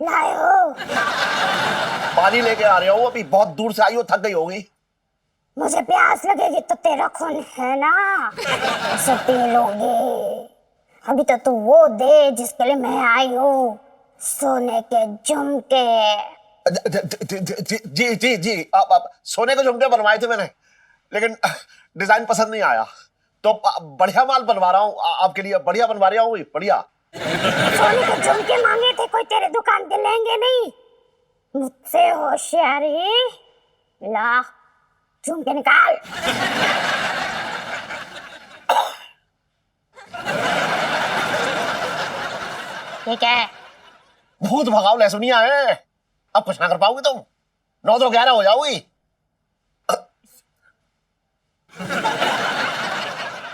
लाए हो? पानी लेके आ रहा हूँ, अभी बहुत दूर से आई हो, थक गई होगी। मुझे प्यास लगेगी तो तेरा खून है ना, उसे पी लूंगी। अभी तो तू वो दे जिसके लिए मैं आई हूँ, सोने के झुमके। जी जी जी, आप सोने के झुमके बनवाए थे मैंने, लेकिन डिजाइन पसंद नहीं आया, तो बढ़िया माल बनवा रहा हूँ आपके लिए, बढ़िया बनवा रहा हूँ, बढ़िया। सोने के झुमके मांगे थे, कोई तेरे दुकान पे लेंगे नहीं। मुझसे होशियारी, ला झुमके निकाल। ठीक है। भूत भगाओ लहसुनिया है, अब कुछ ना कर पाओगे तुम, 9 तो 11 हो जाओगी।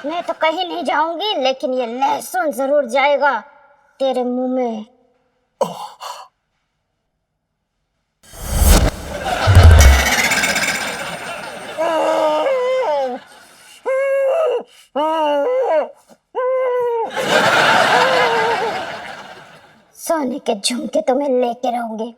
मैं तो कहीं नहीं जाऊंगी, लेकिन ये लहसुन जरूर जाएगा तेरे मुंह में। सोने के झुमके तो मैं लेके रहूंगी।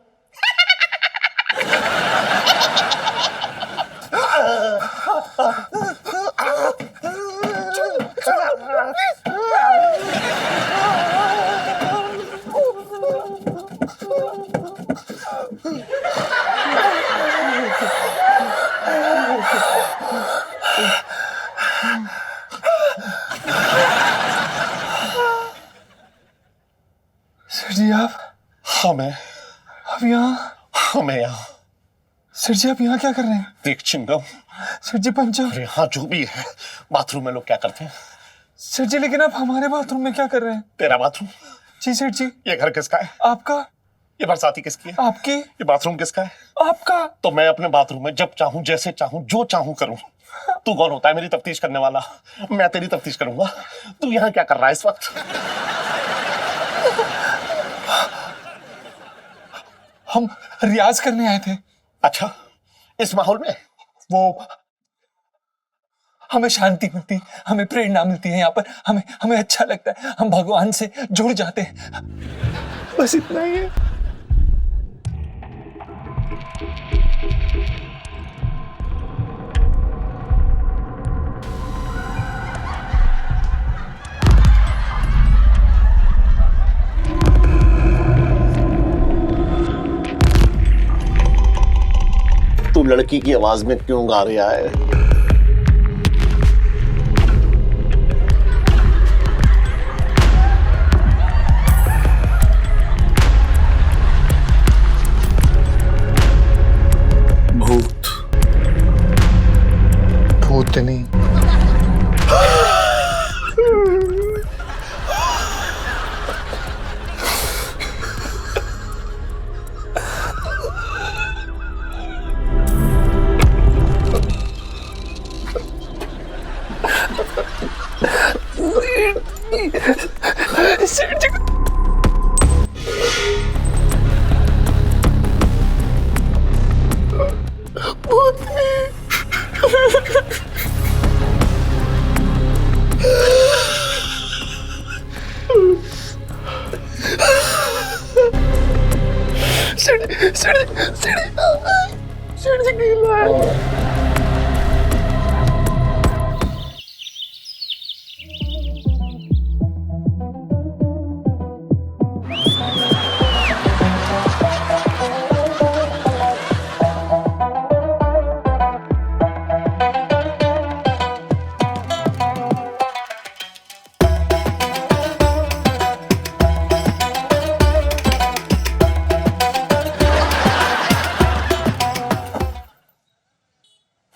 सर जी आप? हाँ मैं। आप यहाँ? हाँ मैं यहाँ। सर जी आप यहाँ क्या कर रहे हैं? देख चिंगम। सर जी पंचर। अरे हाँ जो भी है, बाथरूम में लोग क्या करते हैं? सर जी लेकिन आप हमारे बाथरूम में क्या कर रहे हैं? तेरा बाथरूम? जी सर जी। ये घर किसका है? आपका। ये बरसाती किसकी है? आपकी। ये बाथरूम किसका है? आपका। तो मैं अपने बाथरूम में जब चाहूं, जैसे चाहूं, जो चाहूं करूं। तू कौन होता है मेरी तफ्तीश करने वाला? मैं तेरी तफ्तीश करूंगा। तू यहाँ क्या कर रहा है इस वक्त? हम रियाज करने आए थे। अच्छा, इस माहौल में? वो हमें शांति मिलती, हमें प्रेरणा मिलती है यहाँ पर, हमें हमें अच्छा लगता है, हम भगवान से जुड़ जाते हैं, बस इतना ही है। तू लड़की की आवाज में क्यों गा रहा है? भूत। भूतनी।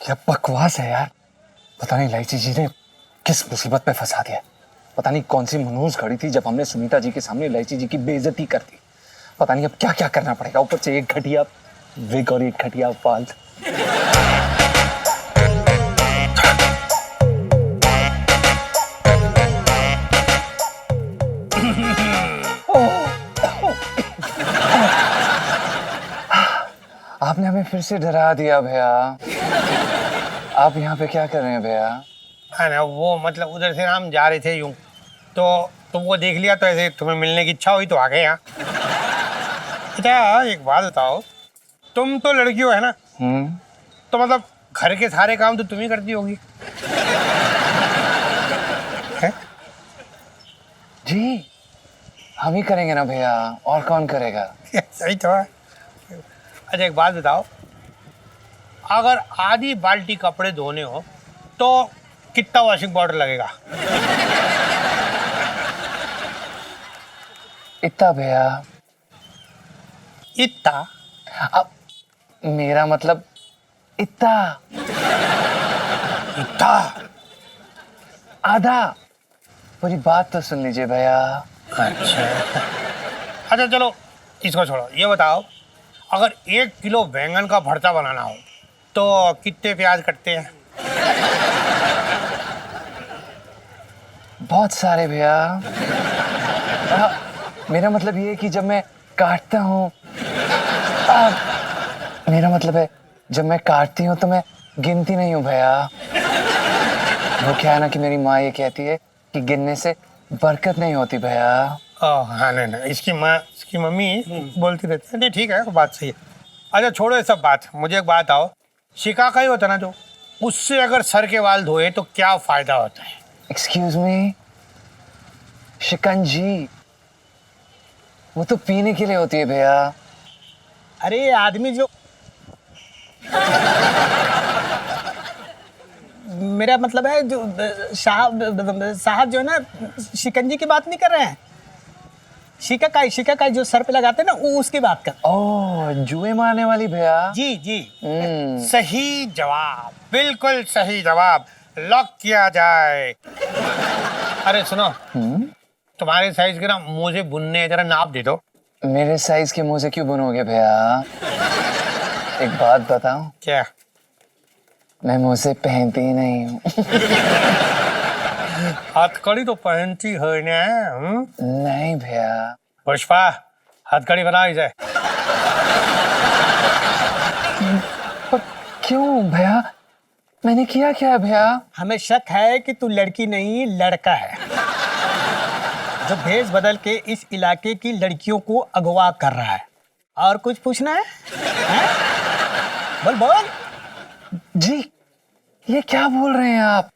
क्या बकवास है यार। पता नहीं इलायची जी ने किस मुसीबत पे फंसा दिया। पता नहीं कौन सी मनहूस घड़ी थी जब हमने सुनीता जी के सामने इलायची जी की बेइज्जती कर दी। पता नहीं अब क्या क्या करना पड़ेगा, ऊपर से एक घटिया विग और एक घटिया बाल। आपने हमें फिर से डरा दिया भैया। आप यहाँ पे क्या कर रहे हैं भैया? है ना, वो मतलब उधर से हम जा रहे थे यूं, तो तुमको देख लिया तो ऐसे तुम्हें मिलने की इच्छा हुई तो आ गए यहाँ। अच्छा एक बात बताओ, तुम तो लड़की हो है ना, तो मतलब घर के सारे काम तो तुम ही करती होगी है? जी हम ही करेंगे ना भैया, और कौन करेगा? सही तो है। अच्छा एक बात बताओ, अगर आधी बाल्टी कपड़े धोने हो तो कितना वॉशिंग पाउडर लगेगा? इतना भैया। इतना? अब मेरा मतलब इतना। इतना? आधा। पूरी बात तो सुन लीजिए भैया। अच्छा चलो इसको छोड़ो, ये बताओ अगर 1 किलो बैंगन का भरता बनाना हो तो कितने प्याज कटते हैं? बहुत सारे भैया। मेरा मतलब ये है कि जब मैं काटता हूँ, मेरा मतलब है जब मैं काटती हूँ तो मैं गिनती नहीं हूँ भैया। वो क्या है ना कि मेरी माँ ये कहती है कि गिनने से बरकत नहीं होती भैया। हाँ नहीं इसकी मम्मी बोलती रहती है। नहीं ठीक है, बात सही है। अच्छा छोड़ो ये सब बात, मुझे एक बात आओ, शिकाकाई होता ना जो, उससे अगर सर के बाल धोए तो क्या फायदा होता है? एक्सक्यूज मी, शिकंजी वो तो पीने के लिए होती है भैया। अरे आदमी जो मेरा मतलब है जो साहब जो है ना, शिकंजी की बात नहीं कर रहे हैं, शिकाकाई जो सर पे लगाते हैं ना, वो उसकी बात कर। ओह जुए मारने वाली भैया। जी जी। सही जवाब, बिल्कुल सही जवाब, लॉक किया जाए। अरे सुनो, तुम्हारे साइज के ना मुझे बुनने, जरा नाप दे दो। मेरे साइज के मुंह से क्यों बुनोगे भैया? एक बात बताऊं, क्या? मैं मुंह से पहनती ही नहीं हूँ। हथकड़ी तो पहनती है ना? नहीं भैया। पुष्पा हथकड़ी बना इसे। पर क्यों भैया? मैंने किया क्या है भैया? हमें शक है कि तू लड़की नहीं लड़का है, जो भेष बदल के इस इलाके की लड़कियों को अगवा कर रहा है। और कुछ पूछना है, हैं? बोल बोल। जी ये क्या बोल रहे हैं आप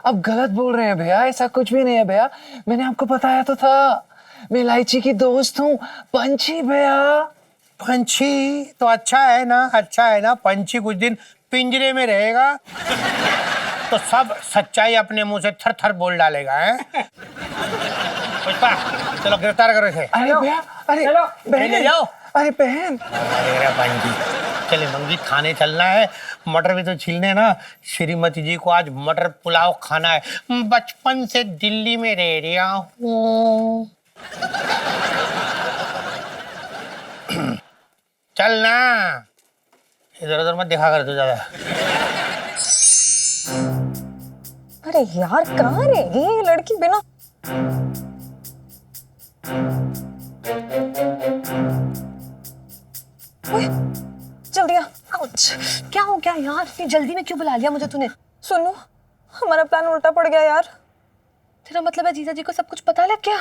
गलत बोल रहे हैं भैया, ऐसा कुछ भी नहीं है भैया। मैंने आपको बताया तो था, मैं इलायची की दोस्त हूँ, पंछी भैया। पंछी तो अच्छा है ना, पंछी कुछ दिन पिंजरे में रहेगा तो सब सच्चाई अपने मुंह से थर थर बोल डालेगा है? पुष्पा चलो गिरफ्तार करो इसे। अरे भैया, अरे बहन, ले जाओ। अरे बहन। अरे पंछी चले मंगी, थाने चलना है, मटर भी तो छीलने ना। श्रीमती जी को आज मटर पुलाव खाना है, बचपन से दिल्ली में रह रहा हूँ। चलना, इधर उधर मत देखा कर तू ज्यादा। अरे यार कहाँ रहेगी ये लड़की बिना? ओए, जल्दी आ। आउच, क्या हो गया यार? इतनी जल्दी में क्यों बुला लिया मुझे तूने? सुनो, हमारा प्लान उल्टा पड़ गया यार। तेरा मतलब है जीजा जी को सब कुछ पता लग गया?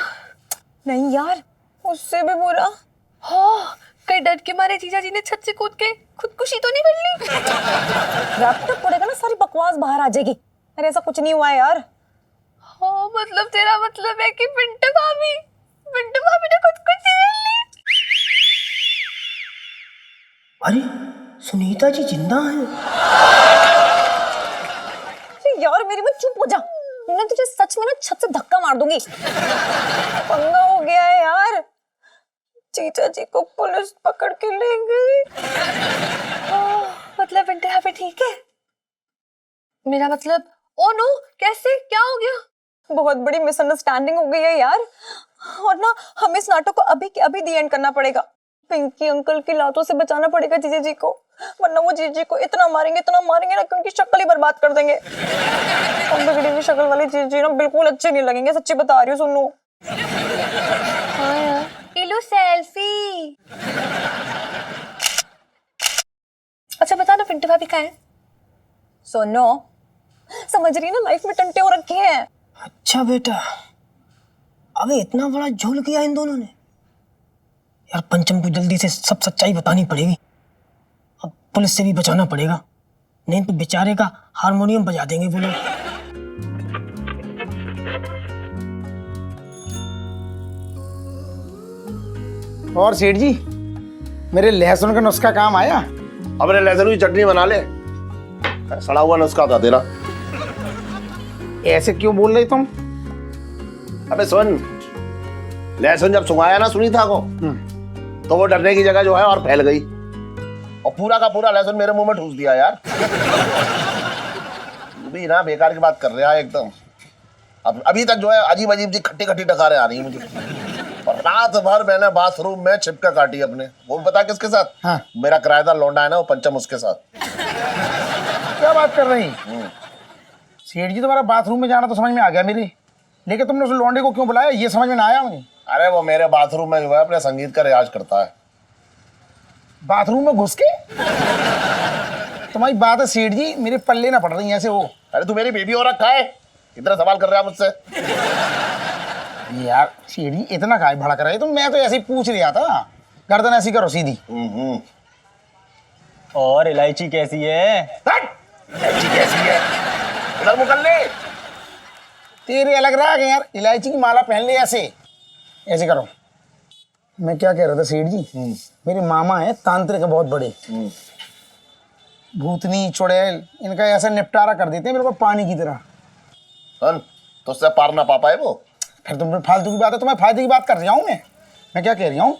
नहीं यार, उससे भी बुरा। हाँ, कहीं डर के मारे जीजा जी ने छत से कूद के खुदकुशी तो नहीं कर ली? रैपटॉप पड़ेगा ना, सारी बकवास बाहर आ जाएगी। अरे ऐसा कुछ नहीं हुआ है यार। हाँ मतलब तेरा मतलब है कि पिंटू भाभी ने खुदकुशी कर ली? अरे सुनीता जी जिंदा है? यार मेरी मत, चुप हो जा, मैं तुझे सच में ना छत से धक्का मार दूंगी। पंगा हो गया है यार, जीजा जी को पुलिस पकड़ के ले गई। मतलब पिंटू भाभी ठीक है? मेरा मतलब, ओ नो, कैसे, क्या हो गया? बहुत बड़ी मिसअंडरस्टैंडिंग हो गई है यार, और ना हमें इस नाटक को अभी के अभी दी एंड करना पड़ेगा। पिंकी अंकल की लातों से बचाना पड़ेगा जीजा जी को, वरना वो जीजा जी को इतना मारेंगे ना कि उनकी शक्ल ही बर्बाद कर देंगे। और बिगड़ी हुई शक्ल वाली जीजा जी ना बिल्कुल अच्छे नहीं लगेंगे, सच्ची बता रही हूँ। सुनो। हाँ यार, लो सेल्फी। अच्छा बता ना पिंटू भाभी कहाँ है? सुनो, समझ रही है ना, लाइफ में टंटे हो रखे हैं। अच्छा बेटा, अबे इतना बड़ा झोल किया इन दोनों ने। यार पंचम को जल्दी से सब सच्चाई बतानी पड़ेगी। अब पुलिस से भी बचाना पड़ेगा, नहीं तो बेचारे का हारमोनियम बजा देंगे वो लोग। और सेठ जी, मेरे लहसुन का नुस्खा काम आया? अपने लहसुन की चटनी बना ले, सड़ा हुआ नुस्खा था तेरा। ऐसे क्यों बोल रहे तुम? अबे सुन, लहसुन जब सुखाया ना सुनीता को, तो वो डरने की जगह जो है और फैल गई और पूरा का पूरा लहसुन मेरे मुंह में ठूस दिया यार। तू भी ना बेकार की बात कर रहा है एकदम। अब अभी तक जो है अजीब अजीब सी खट्टी खट्टी डकारें आ रही हैं मुझे। और रात भर मैंने बाथरूम में छिपका काटी अपने, वो भी पता किसके साथ? हाँ। मेरा किराएदार लौंडा है ना वो पंचम, उसके साथ। क्या बात कर रही? सेठ जी, तुम्हारा बाथरूम में जाना तो समझ में आ गया मेरे, लेकिन तुमने उस लौंडे को क्यों बुलाया ये समझ में ना आया मुझे। अरे वो मेरे बाथरूम में जो है अपने संगीत का रियाज करता है। बाथरूम में घुस के? तुम्हारी बात है सेठ जी, मेरे पल्ले ना पड़ रही ऐसे हो। अरे तू मेरी बेबी हो रखा है, इतना सवाल कर रहा है मुझसे? यार सेठ जी, इतना काय भड़क रहे तुम? मैं तो ऐसे ही पूछ रहा था, गर्दन ऐसी करो सीधी। और इलायची कैसी है? इलायची कैसी है? इधर मुकर ले। तेरे अलग रहा है यार, इलायची की माला पहन ले, ऐसे ऐसे करो। मैं क्या कह रहा था सेठ जी, मेरे मामा है तांत्रिक है बहुत बड़े, भूतनी चुड़ैल इनका ऐसा निपटारा कर देते हैं मेरे को पानी की तरह। सुन, तुझसे पार ना पापा है वो। फिर तुम फालतू की बात है, तुम्हें फायदे की बात कर रहा हूँ मैं क्या कह रहा हूँ,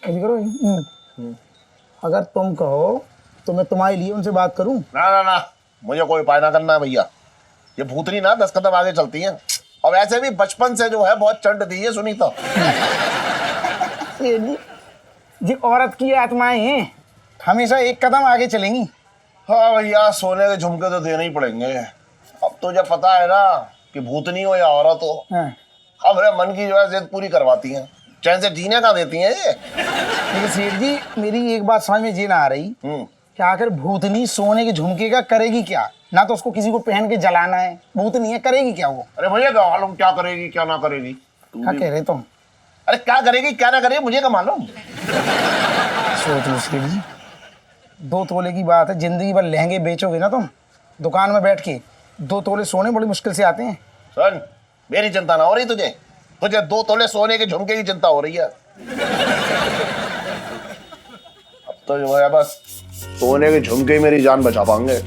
ऐसे करो। अगर तुम कहो तो मैं तुम्हारे लिए उनसे बात करूँ। ना ना ना, मुझे कोई उपाय ना करना है भैया। ये भूतनी ना 10 कदम आगे चलती है, और वैसे भी बचपन से जो है बहुत चंड दी है सुनीता। जी औरत की आत्माएं हैं, हमेशा एक कदम आगे चलेंगी। हाँ भैया, सोने के झुमके तो देने ही पड़ेंगे। अब तुझे पता है ना कि भूतनी हो या औरत हो, हाँ। हमारे मन की जो है जिद पूरी करवाती हैं, चैन से जीने का देती हैं ये। लेकिन सेठ जी, मेरी एक बात समझ में ये ना आ रही कि आखिर भूतनी सोने के झुमके का करेगी क्या? ना तो उसको किसी को पहन के जलाना है, भूतनी है, करेगी क्या वो? अरे भैया क्या मालूम क्या करेगी क्या ना करेगी। क्या कह रहे तुम? अरे क्या करेगी क्या ना करेगी मुझे क्या मालूम। सोच लो सेठ जी, 2 तोले की बात है, जिंदगी भर लहंगे बेचोगे ना तुम दुकान में बैठ के, 2 तोले सोने बड़ी मुश्किल से आते हैं। सुन, मेरी चिंता ना हो रही तुझे 2 तोले सोने के झुमके की चिंता हो रही है। अब तो जो है बस सोने के झुमके ही मेरी जान बचा पाएंगे।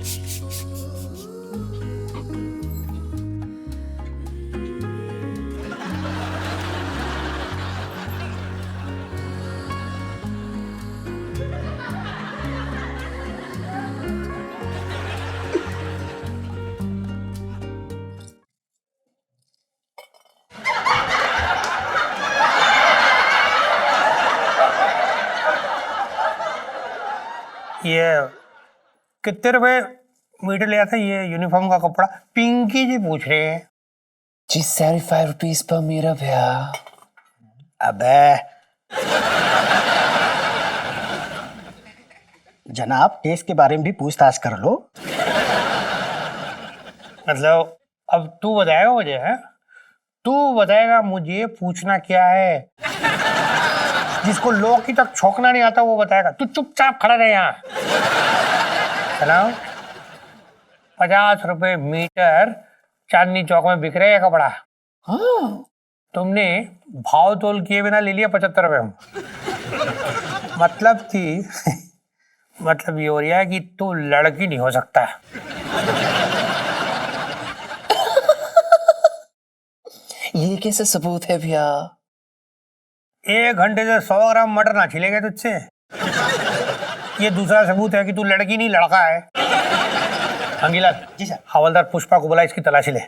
ये कितने रुपए मीटर लिया था ये यूनिफॉर्म का कपड़ा? पिंकी जी पूछ रहे हैं। जी 75 रुपीज पर मेरा भैया। अबे जनाब, टेस्ट के बारे में भी पूछताछ कर लो। मतलब अब तू बताएगा मुझे? है तू बताएगा मुझे पूछना क्या है? जिसको लौकी तक छोंकना नहीं आता वो बताएगा। तू चुपचाप खड़ा रहे यहाँ। चलाओ, 50 रुपए मीटर चांदनी चौक में बिक रहे है कपड़ा। हाँ, तुमने भाव तोल किए बिना ले लिया 75 रुपए में। मतलब ये हो रहा है कि तू लड़की नहीं हो सकता। ये कैसे सबूत है भैया? 1 घंटे से 100 ग्राम मटर ना छिलेगा तुझसे। ये दूसरा सबूत है कि तू लड़की नहीं लड़का है। अंगिला जी सर, हवलदार पुष्पा को बुला, इसकी तलाशी ले।